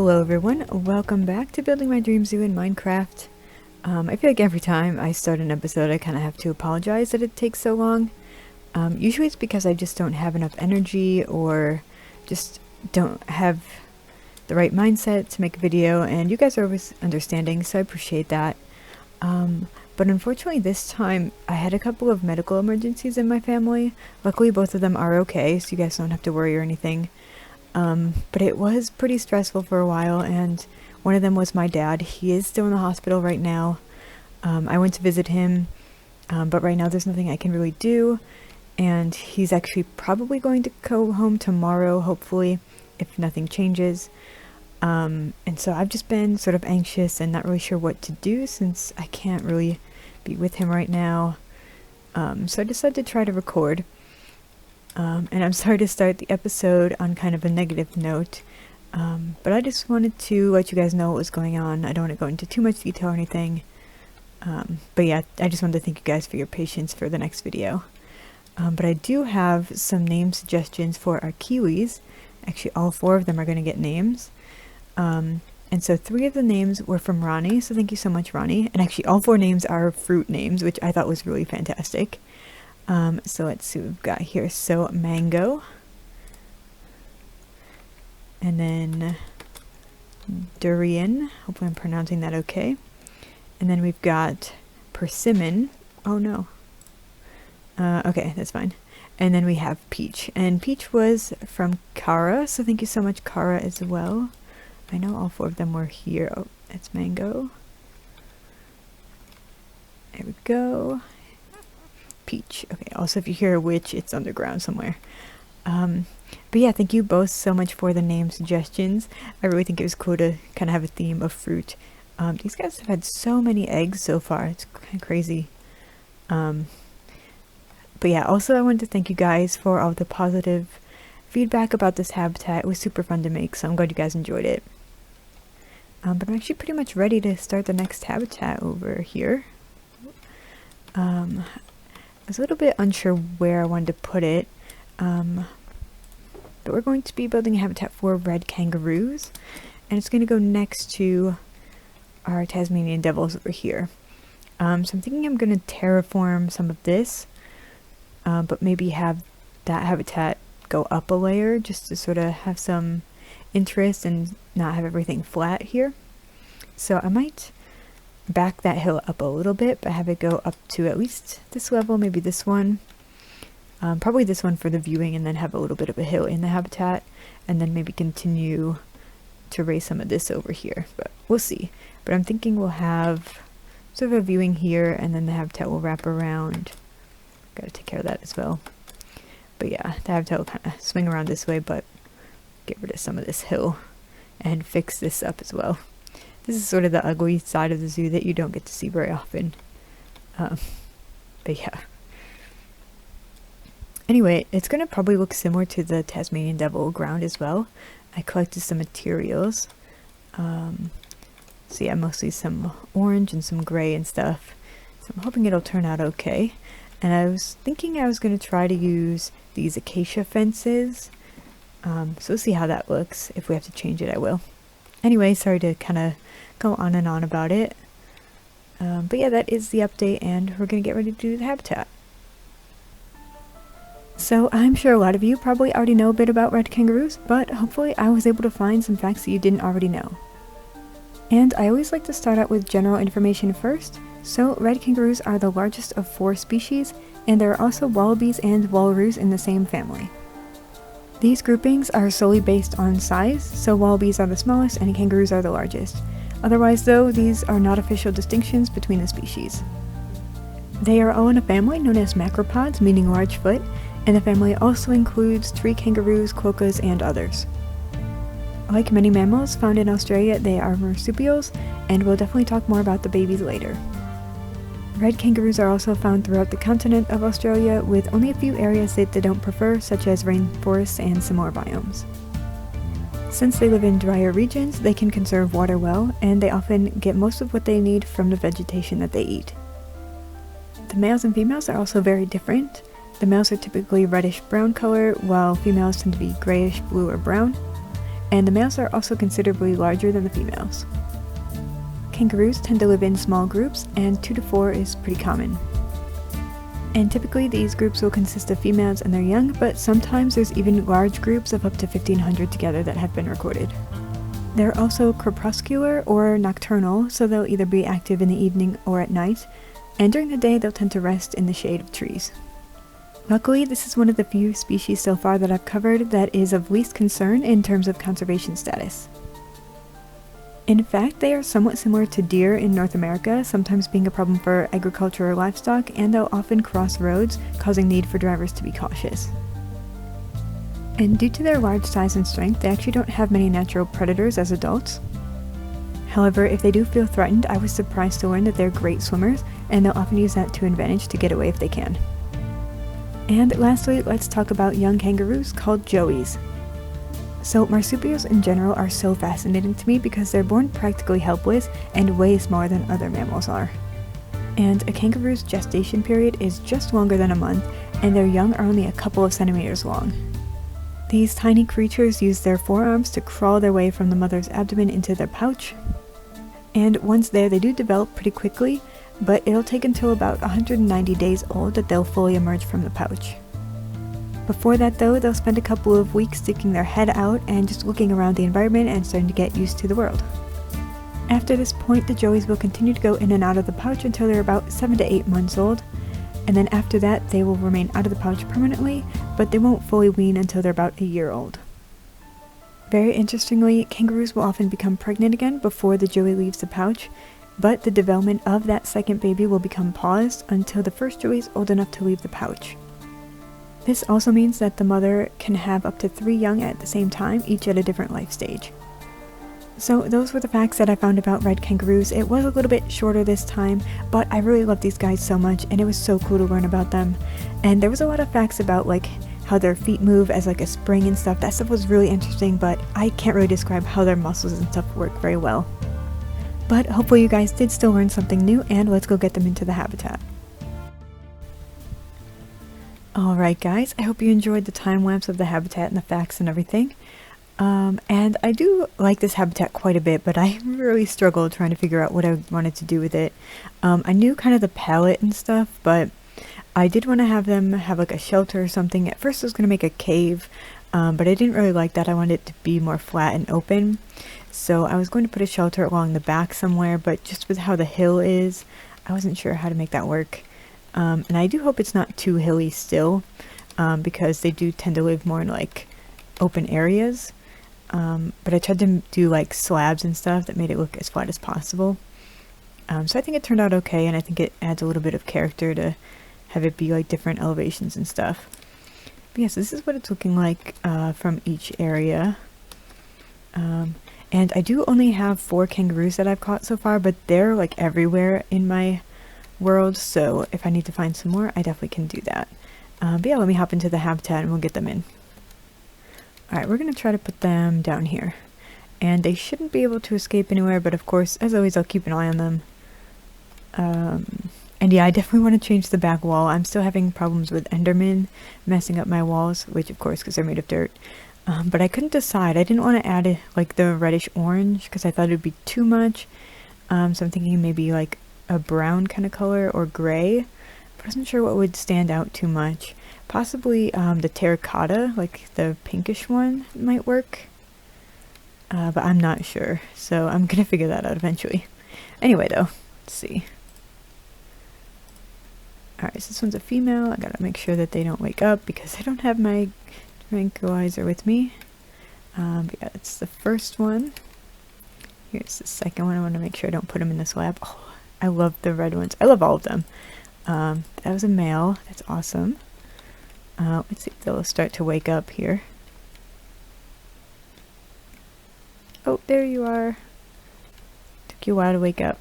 Hello everyone, welcome back to Building My Dream Zoo in Minecraft. I feel like every time I start an episode I kind of have to apologize that it takes so long. Usually it's because I just don't have enough energy or just don't have the right mindset to make a video, and you guys are always understanding, so I appreciate that. But unfortunately this time I had a couple of medical emergencies in my family. Luckily both of them are okay, so you guys don't have to worry or anything. But it was pretty stressful for a while, and one of them was my dad. He is still in the hospital right now. I went to visit him, but right now there's nothing I can really do, and he's actually probably going to go home tomorrow, hopefully, if nothing changes. And so I've just been sort of anxious and not really sure what to do since I can't really be with him right now. So I decided to try to record. And I'm sorry to start the episode on kind of a negative note, but I just wanted to let you guys know what was going on. I don't want to go into too much detail or anything, but yeah, I just wanted to thank you guys for your patience for the next video. But I do have some name suggestions for our kiwis. Actually, all 4 of them are going to get names. And so 3 of the names were from Ronnie, so thank you so much, Ronnie. And actually all 4 names are fruit names, which I thought was really fantastic. So let's see what we've got here. So mango, and then durian, hopefully I'm pronouncing that okay, and then we've got persimmon. Oh no, okay, that's fine. And then we have peach, and peach was from Kara, so thank you so much, Kara, as well. I know all 4 of them were here. Oh, it's mango. There we go. Peach. Okay, also if you hear a witch, it's underground somewhere. But yeah, thank you both so much for the name suggestions. I really think it was cool to kind of have a theme of fruit. These guys have had so many eggs so far, it's kind of crazy. But yeah, also I wanted to thank you guys for all the positive feedback about this habitat. It was super fun to make, so I'm glad you guys enjoyed it. But I'm actually pretty much ready to start the next habitat over here. I was a little bit unsure where I wanted to put it, but we're going to be building a habitat for red kangaroos, and it's going to go next to our Tasmanian devils over here. So I'm thinking I'm going to terraform some of this, but maybe have that habitat go up a layer just to sort of have some interest and not have everything flat here. So I might back that hill up a little bit, but have it go up to at least this level, maybe this one, probably this one for the viewing, and then have a little bit of a hill in the habitat, and then maybe continue to raise some of this over here, but we'll see. But I'm thinking we'll have sort of a viewing here, and then the habitat will wrap around. Gotta take care of that as well. But yeah, the habitat will kind of swing around this way, but get rid of some of this hill and fix this up as well. This is sort of the ugly side of the zoo that you don't get to see very often. But yeah. Anyway, it's going to probably look similar to the Tasmanian devil ground as well. I collected some materials. So yeah, mostly some orange and some gray and stuff. So I'm hoping it'll turn out okay. And I was thinking I was going to try to use these acacia fences. So we'll see how that looks. If we have to change it, I will. Anyway, sorry to kind of go on and on about it. But yeah, that is the update, and we're going to get ready to do the habitat. So I'm sure a lot of you probably already know a bit about red kangaroos, but hopefully I was able to find some facts that you didn't already know. And I always like to start out with general information first. So red kangaroos are the largest of 4 species, and there are also wallabies and wallaroos in the same family. These groupings are solely based on size, so wallabies are the smallest and kangaroos are the largest. Otherwise though, these are not official distinctions between the species. They are all in a family known as macropods, meaning large foot, and the family also includes tree kangaroos, quokkas, and others. Like many mammals found in Australia, they are marsupials, and we'll definitely talk more about the babies later. Red kangaroos are also found throughout the continent of Australia, with only a few areas that they don't prefer, such as rainforests and similar biomes. Since they live in drier regions, they can conserve water well, and they often get most of what they need from the vegetation that they eat. The males and females are also very different. The males are typically reddish-brown color, while females tend to be grayish, blue, or brown. and the males are also considerably larger than the females. Kangaroos tend to live in small groups, and 2 to 4 is pretty common. And typically these groups will consist of females and their young, but sometimes there's even large groups of up to 1,500 together that have been recorded. They're also crepuscular or nocturnal, so they'll either be active in the evening or at night, and during the day they'll tend to rest in the shade of trees. Luckily, this is one of the few species so far that I've covered that is of least concern in terms of conservation status. In fact, they are somewhat similar to deer in North America, sometimes being a problem for agriculture or livestock, and they'll often cross roads, causing need for drivers to be cautious. And due to their large size and strength, they actually don't have many natural predators as adults. However, if they do feel threatened, I was surprised to learn that they're great swimmers, and they'll often use that to advantage to get away if they can. And lastly, let's talk about young kangaroos called joeys. So marsupials in general are so fascinating to me because they're born practically helpless and way smaller than other mammals are. And a kangaroo's gestation period is just longer than a month, and their young are only a couple of centimeters long. These tiny creatures use their forearms to crawl their way from the mother's abdomen into their pouch. And once there, they do develop pretty quickly, but it'll take until about 190 days old that they'll fully emerge from the pouch. Before that though, they'll spend a couple of weeks sticking their head out and just looking around the environment and starting to get used to the world. After this point, the joeys will continue to go in and out of the pouch until they're about 7 to 8 months old, and then after that they will remain out of the pouch permanently, but they won't fully wean until they're about a year old. Very interestingly, kangaroos will often become pregnant again before the joey leaves the pouch, but the development of that second baby will become paused until the first joey is old enough to leave the pouch. This also means that the mother can have up to 3 young at the same time, each at a different life stage. So those were the facts that I found about red kangaroos. It was a little bit shorter this time, but I really love these guys so much, and it was so cool to learn about them. And there was a lot of facts about like how their feet move as like a spring and stuff. That stuff was really interesting, but I can't really describe how their muscles and stuff work very well. But hopefully you guys did still learn something new, and let's go get them into the habitat. Alright guys, I hope you enjoyed the time-lapse of the habitat and the facts and everything. And I do like this habitat quite a bit, but I really struggled trying to figure out what I wanted to do with it. I knew kind of the palette and stuff, but I did want to have them have like a shelter or something. At first I was going to make a cave, but I didn't really like that. I wanted it to be more flat and open. So I was going to put a shelter along the back somewhere, but just with how the hill is, I wasn't sure how to make that work. And I do hope it's not too hilly still, because they do tend to live more in like open areas. But I tried to do like slabs and stuff that made it look as flat as possible. So I think it turned out okay, and I think it adds a little bit of character to have it be like different elevations and stuff. But yes, this is what it's looking like from each area. And I do only have 4 kangaroos that I've caught so far, but they're like everywhere in my world, so if I need to find some more, I definitely can do that. But yeah, let me hop into the habitat and we'll get them in. Alright, we're going to try to put them down here. And they shouldn't be able to escape anywhere, but of course, as always, I'll keep an eye on them. And yeah, I definitely want to change the back wall. I'm still having problems with Enderman messing up my walls, which of course, because they're made of dirt. But I couldn't decide. I didn't want to add like the reddish orange because I thought it would be too much. So I'm thinking maybe like a brown kind of color or gray, but I wasn't sure what would stand out too much. Possibly the terracotta, like the pinkish one, might work, but I'm not sure, so I'm gonna figure that out eventually. Anyway though, let's see. Alright, so this one's a female. I gotta make sure that they don't wake up because I don't have my tranquilizer with me. But yeah, that's the first one. Here's the second one. I want to make sure I don't put them in this lab. Oh, I love the red ones. I love all of them. That was a male. That's awesome. Let's see if they'll start to wake up here. Oh, there you are. Took you a while to wake up.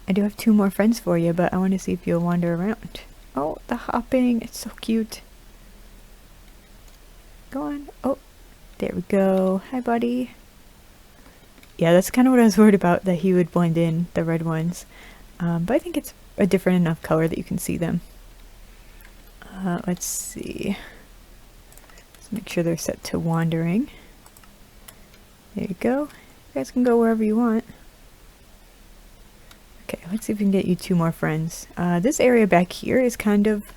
I do have 2 more friends for you, but I want to see if you'll wander around. Oh, the hopping. It's so cute. Go on. Oh, there we go. Hi, buddy. Yeah, that's kind of what I was worried about, that he would blend in, the red ones. But I think it's a different enough color that you can see them. Let's see. Let's make sure they're set to wandering. There you go. You guys can go wherever you want. Okay, let's see if we can get you 2 more friends. This area back here is kind of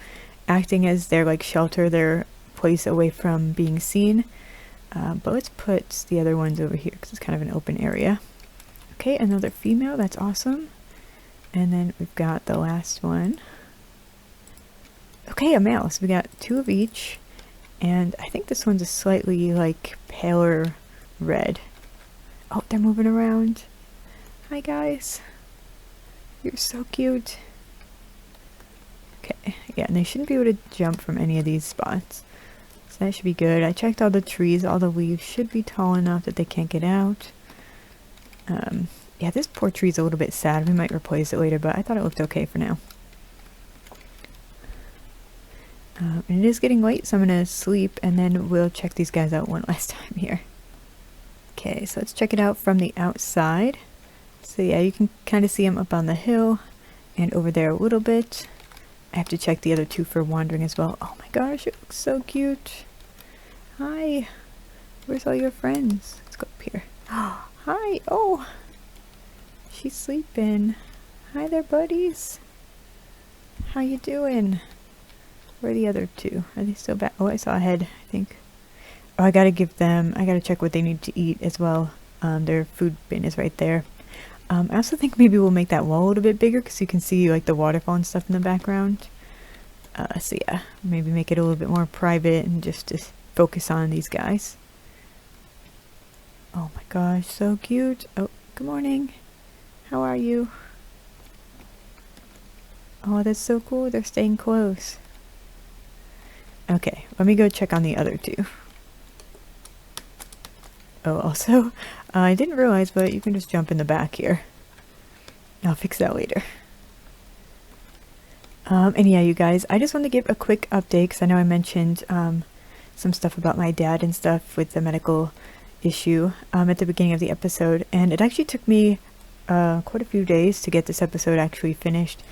acting as their like shelter, their place away from being seen. But let's put the other ones over here because it's kind of an open area. Okay, another female, that's awesome. And then we've got the last one. Okay, a male, so we got 2 of each. And I think this one's a slightly like paler red. Oh, they're moving around. Hi guys. You're so cute. Okay, yeah, and they shouldn't be able to jump from any of these spots. So that should be good. I checked all the trees, all the leaves should be tall enough that they can't get out. Yeah, this poor tree's a little bit sad. We might replace it later, but I thought it looked okay for now. And it is getting late, so I'm gonna sleep, and then we'll check these guys out one last time here. Okay, so let's check it out from the outside. So yeah, you can kind of see them up on the hill, and over there a little bit. I have to check the other 2 for wandering as well. Oh my gosh, it looks so cute. Hi. Where's all your friends? Let's go up here. Oh, hi. Oh, she's sleeping. Hi there, buddies. How you doing? Where are the other 2? Are they still back? Oh, I saw a head, I think. Oh, I gotta check what they need to eat as well. Their food bin is right there. I also think maybe we'll make that wall a little bit bigger because you can see like the waterfall and stuff in the background. So yeah, maybe make it a little bit more private and just to focus on these guys. Oh my gosh, so cute. Oh, good morning. How are you? Oh, that's so cool. They're staying close. Okay, let me go check on the other 2. Oh, also, I didn't realize, but you can just jump in the back here. I'll fix that later. And yeah, you guys, I just want to give a quick update because I know I mentioned some stuff about my dad and stuff with the medical issue at the beginning of the episode, and it actually took me quite a few days to get this episode actually finished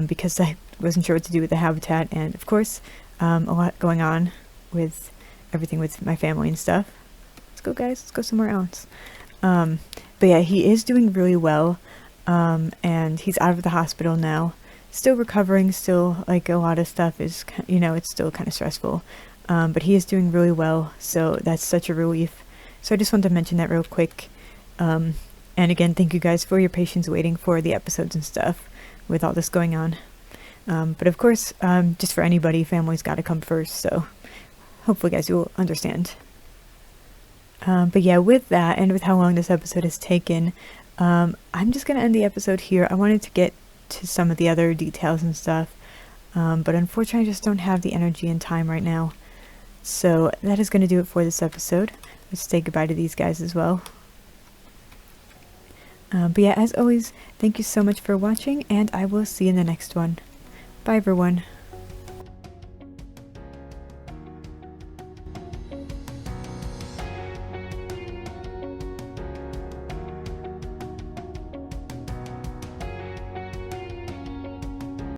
because I wasn't sure what to do with the habitat, and of course, a lot going on with everything with my family and stuff. Let's go, guys. Let's go somewhere else. But yeah, he is doing really well, and he's out of the hospital now. Still recovering, still like a lot of stuff is, you know, it's still kind of stressful. But he is doing really well, so that's such a relief. So I just wanted to mention that real quick. And again, thank you guys for your patience waiting for the episodes and stuff with all this going on. But of course, just for anybody, family's got to come first, so hopefully guys you'll understand. But yeah, with that and with how long this episode has taken, I'm just going to end the episode here. I wanted to get to some of the other details and stuff, but unfortunately I just don't have the energy and time right now. So that is going to do it for this episode. Let's say goodbye to these guys as well. But yeah, as always, thank you so much for watching, and I will see you in the next one. Bye everyone.